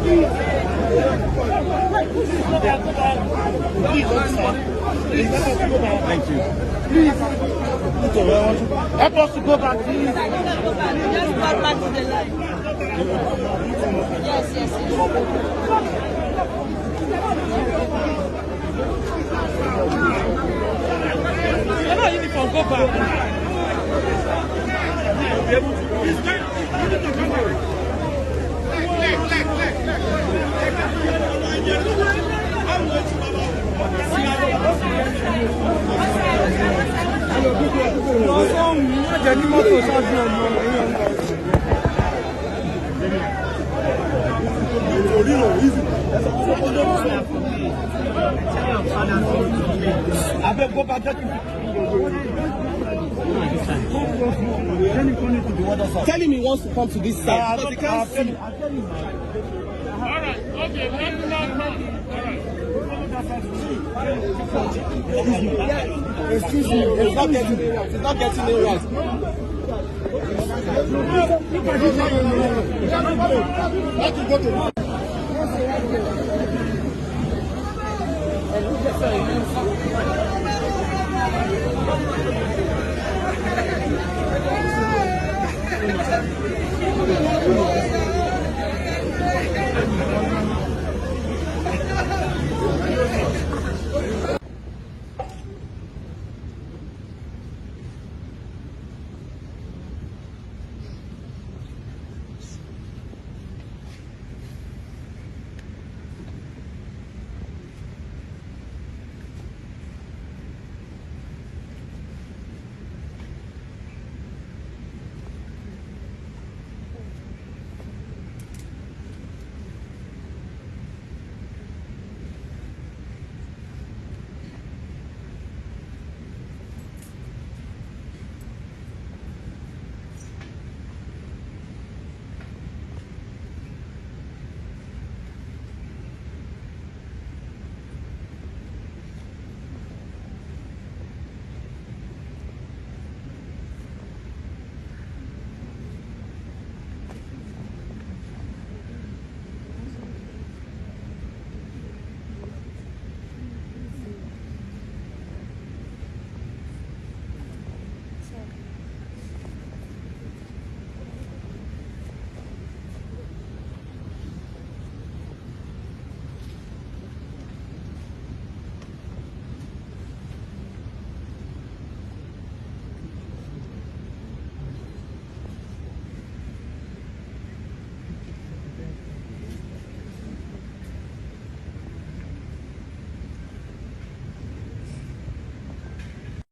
Thank you. Please. Help us to go back, please. Just go back to the line. Yes. Uniform, go back. Tell him he wants to come to this side. But he can't see. Alright, okay, let me not come. Excuse me, it's not getting it right. It's not getting it right. Let him go to